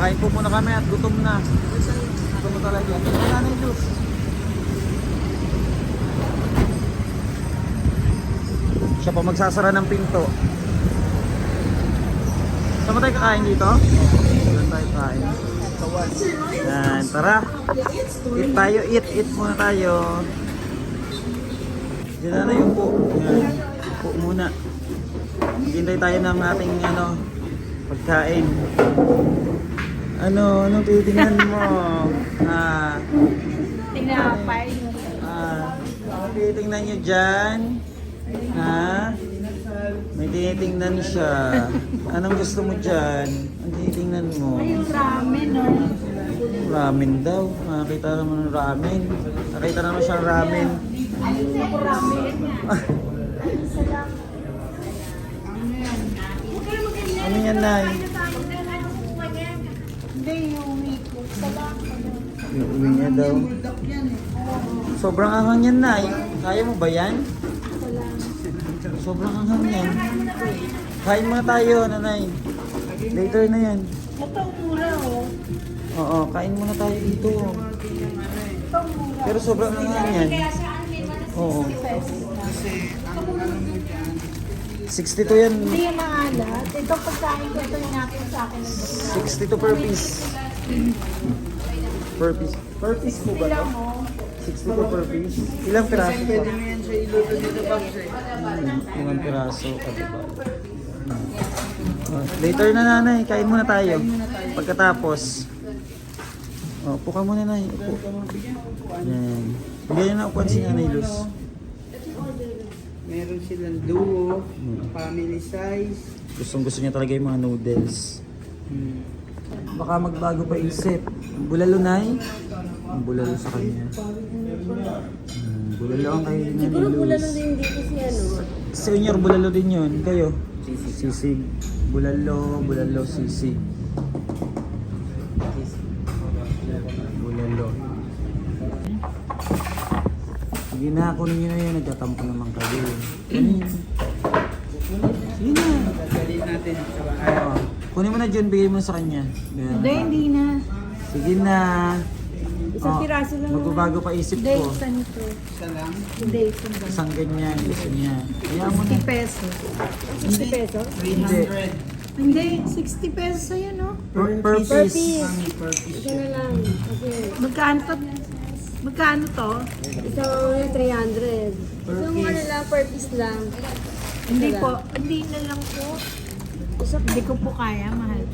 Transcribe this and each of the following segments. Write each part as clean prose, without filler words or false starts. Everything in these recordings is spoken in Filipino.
Kain po muna kami at gutom na. Gutom na talaga. Ano Nanay Luz? Siya pa magsasara ng pinto. Saan ba tayo kakain dito? Saan tayo kakain? Yan, tara. Eat tayo, eat muna tayo. Diyan na yung po. Yan, po muna. Hintay tayo ng ating pagkain. Anong titingnan mo? Tinapay. Ano titingnan nyo dyan? May tinitingnan siya. Anong gusto mo dyan? Ang tinitingnan mo? Yung ramen, no? Ramen daw. Nakita naman ng ramen. Nakita naman siyang ramen. Ako ramen. Ano yan, Nay? Hindi, yung umiko. Yung uwi niya daw. Sobrang anghang yan, Nay. Kaya mo ba yan? Sobrang anghang yan. Kain muna tayo, Nanay. Later na yan. Ito, mura, oh. Oo, kain muna tayo dito. Ito, mura. Pero sobrang anghang yan. Oo. 62 yan. Hindi yung maalat. Ito pagkain ko, ito yung natin sa akin. 62 per piece. Per piece. Per piece po ba? Ilang mo? 62 per piece. Ilang piraso po? Pwede mo yan sa iluto dito, Pops. Ilang piraso. Later na, Nanay. Kain muna tayo. Pagkatapos. Upo ka muna, Nay. Upo. Yan. Bigyan na upuan si Nanay Luz. Meron silang duo, family size. Gustong gusto niya talaga yung mga noodles. Baka magbago pa isip. Bulalo, Nay. Ang bulalo sa kanya. Bulalo ang kayo din, Nanay Luz. Bulalo din dito si ano. Senior, bulalo din yun. Kayo? Sisig. Bulalo, sisig. Bulalo. Sige na, kunin nyo na yun. Nagtatampo naman kayo. Kunin. Sige na. Dadalhin natin sa bahay. Kunin mo na dyan, bigay mo sa kanya. Ganyan. Hindi na. Sige na. Isang piraso lang. Magbabago pa isip Hindi, ko. isa nito. Isa lang. Hindi, isang ganito. Isang ganyan, gusto niya. Kaya mo na. 60 pesos. 60 pesos? 300. Hindi, 60 pesos sa'yo, no? Per piece. Mami, per piece. Isa na lang. Kasi Magkano to? Magkano to? isang 300. Isang ano lang, per piece lang. Hindi po. Hindi na lang po. Hindi ko po kaya, mahal.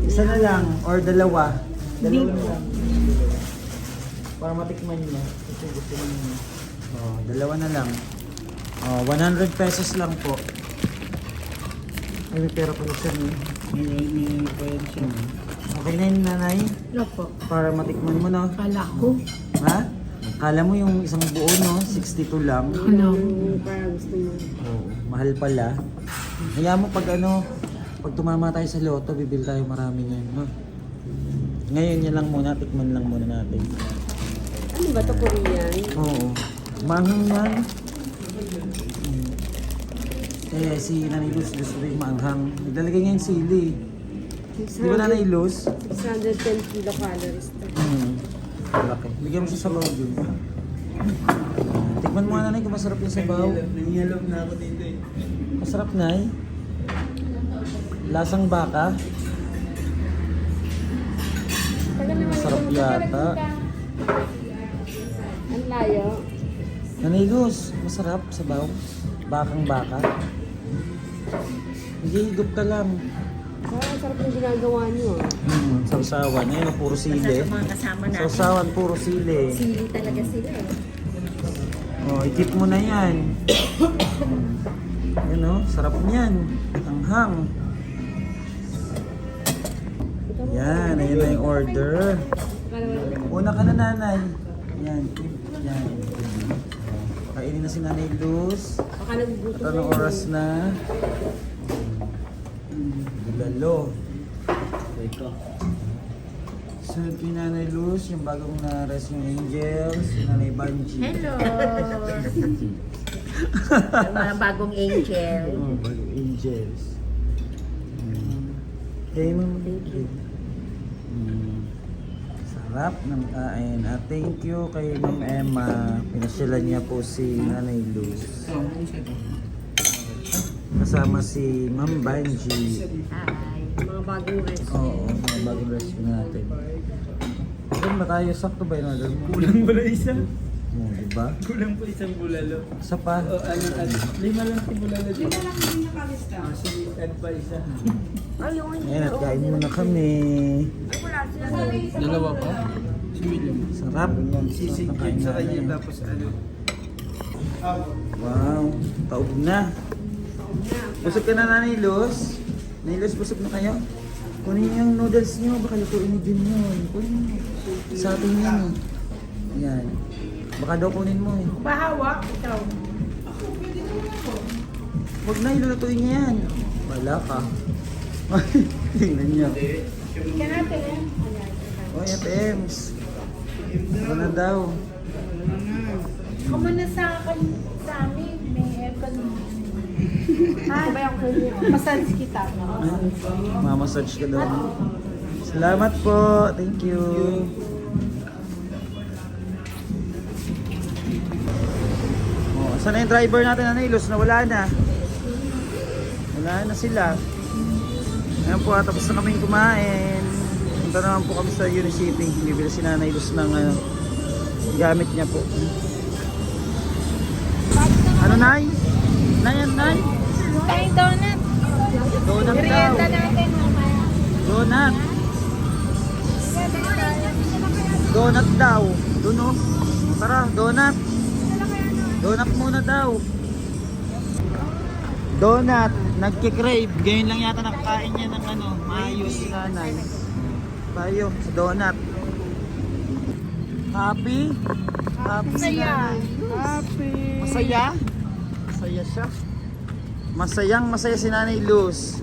Isa na lang, or dalawa. Hindi Dalawa na po. lang. Para matikman niya. Kasi gusto niya. Dalawa na lang. 100 pesos lang po. Ay, may pera pala siya. May pwede siya. Okay na yun, Nanay? Wala po. Para matikman mo, no? Kala ko. Ha? Kala mo yung isang buo, no? 62 lang. Ano? Para gusto mo. Mahal pala. Kaya mo pag pag tumama tayo sa loto, bibili tayo marami ngayon, no? Ngayon yan lang muna, tikman lang muna natin. Ano ba ito, Korean? Oo. Manghang yan. Eh, si Nanay Luz gusto rin maanghang. Naglalagay niya yung sili. Di ba Nanay Luz? 610 kilocalories to. Laki. Bigyan mo siya sabaw dun. Tikman mo nga, Nanay, kung masarap yung sabaw. Nangyalog na ako dito eh. Masarap, Nay. Lasang baka. Masarap yata. Ang layo. Nanay Luz, masarap sabaw. Bakang baka. Hindi, higop ka lang. Parang sarap yung ginagawa niyo. Sausawan. Ayun, puro sili. Sausawan, puro sili. Sili talaga sila. I-keep mo na yan. Yan o, sarap niyan. Anghang. Yan, ayun na yung order. Una ka na, Nanay. Yan. Yan. Kainin na si Nanay Luz. Baka nagugutom At anong oras na? Bulalo. Sunod kay Nanay Luz, yung bagong na-rest yung Angels, si Nanay Banji. Hello! Mga bagong angel. Bagong Angels. Kaya mo. Thank you. Sarap ng kain. At thank you kay Ma'am Emma. Pinasyalan niya po si Nanay Luz. Kasama si Ma'am Banji. Mga bagong rest. Oo, mga bagong recipe natin. Doon ba tayo? Sakto ba yun order mo? Kulang pala isa. Oo, diba? Kulang pa isang bulalo. Isa pa. O ano, 5 lang si bulalo dito. 5 lang din nakalista. Sige, add pa isa. Ayan, at kain muna kami. Dalawa pa? Si William. Sarap. Sisigit sa kanya tapos ano. Wow, taob na. Busog ka na, Nanay Luz? Nanay Luz, busog na kayo? Kunin niyo yung noodles niyo, baka lutuin ni Jun yun. Kunin mo. Sa atin yan eh. Yan. Baka daw kunin mo eh. Bahawak, ikaw. Huwag na, ilulutuin niya yan. Wala ka. Tingnan niyo. Ika natin eh. Oy, Ems. Baka na daw. Kumuna sa amin, may aircon. Ha? Massage kita. Mamassage ka daw. Salamat po. Thank you. Oh, saan na yung driver natin, Nanay Luz? Nawala na. Wala na sila. Ayan po, tapos na kaming kumain. Punta naman po kami sa Unishipping. Bibili si Nanay Luz ng gamit niya po. Ano, Nay? Nay, ano, Nay? Tayo donut. Donut daw. Merienda natin mamaya. Donut. Donut daw. Doon oh. Tara, donut. Donut muna daw. Donut. Nagkikrave. Ganyan lang yata nakakain niya ng maayos si Nanay. Tayo, sa donut. Happy? Happy si Nanay. Happy. Masaya? Masaya siya. Masaya si Nanay Luz.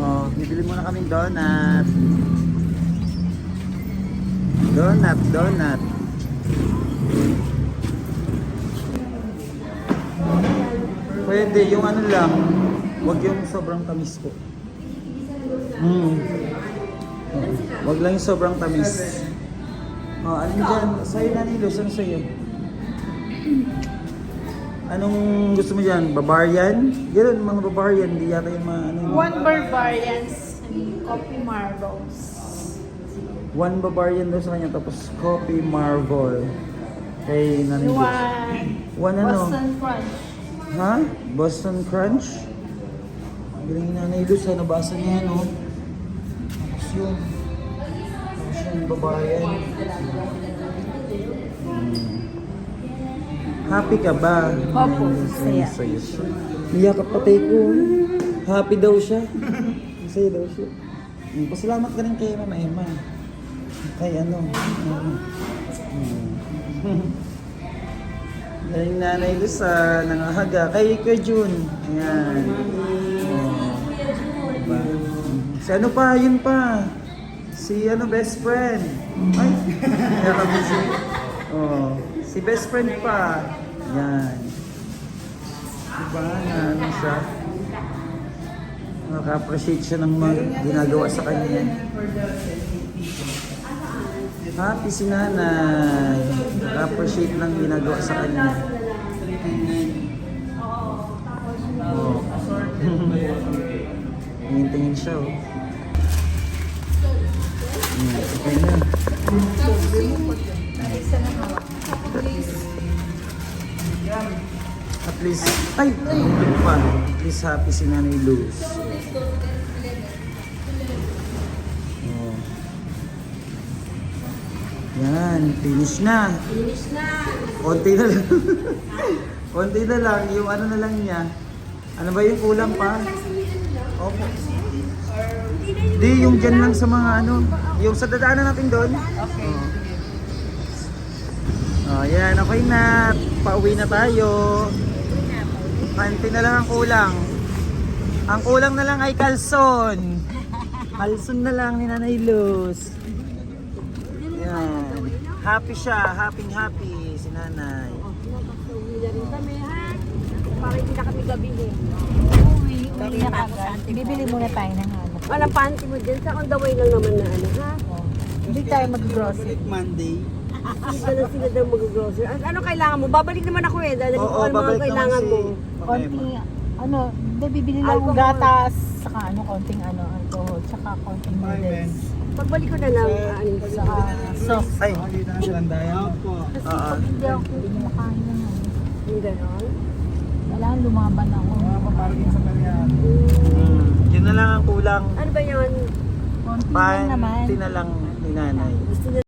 Oh, bibili muna kaming donut. Donut. Pwede, yung ano lang. Wag yung sobrang tamis ko. Oh, wag lang yung sobrang tamis. Oh, alin dyan? Sa'yo, Nanay Luz, ano sa'yo? Anong gusto mo dyan? Bavarian? Ganun, mga Bavarian. Di yata yung mga ano. One Barbarians and coffee marbles. One Bavarian daw sa kanya, tapos coffee marble. Kay Nanay Luz. One ano? Boston Crunch. Ha? Boston Crunch? Galing ni Nanay Luz, nabasa niya, no? Tapos yun. Tapos yun, Bavarian. Happy ka ba? Opo, saya. Saya siya. Niyakap patay ko. Happy daw siya. Masaya daw siya. Pasalamat ka rin kay Mama Emma. Kay ano. Galing Nanay Luz nangahaga. Kay Kuya Jun. Ayan. Diba? Si ano pa, yun pa. Si ano, best friend. Ay, niyakap si... Si best friend pa. Yan. Diba? Na ano siya? Nakaka-appreciate siya ng mga ginagawa sa kanya. Happy si Nanay. Nakaka-appreciate ng ginagawa sa kanya. Oh. Tingin-tingin siya, oh. Okay na. At least, ay, ano pa? At least happy si Nanay Luz. Oh. Yan, finish na. Konti na lang. Konti na lang, yung ano na lang niya. Ano ba yung kulang pa? Opo. Di, yung dyan lang sa mga ano, yung sa dadaanan natin doon. Okay. Oh, yan, okay na. Pauwi na tayo. Kanti na lang ang kulang. Ang kulang na lang ay kalson. Kalson na lang ni Nanay Luz. Yan. Happy siya. Happy si Nanay. Uwi na rin kami, ha? Para hindi na kami gabi eh. Bibili muna tayo ng ano. Walang panty mo dyan. Sa on the way lang naman na ano, ha? Hindi tayo mag-grocery. Monday. Dito na sila daw mag-grocery. Ano kailangan mo? Babalik naman ako eh. Dahil Oo, kung ano mga babalik kailangan naman mo. si Konting, ano, hindi, bibili lang Alcohol. gatas, saka ano, konting ano, alcohol, saka konting noodles. Pagbalik ko na lang. Aanin ko Saka sauce. Ay, Dito na silang daya. Opo. Kasi Oo. pag hindi ako kumakain na ano, Yung gano'n. kailangan lumaban ako. Parking sa Marian. Yun na lang ang kulang. Ano ba yun? Konti lang naman. Panty na lang ni nanay. Gusto na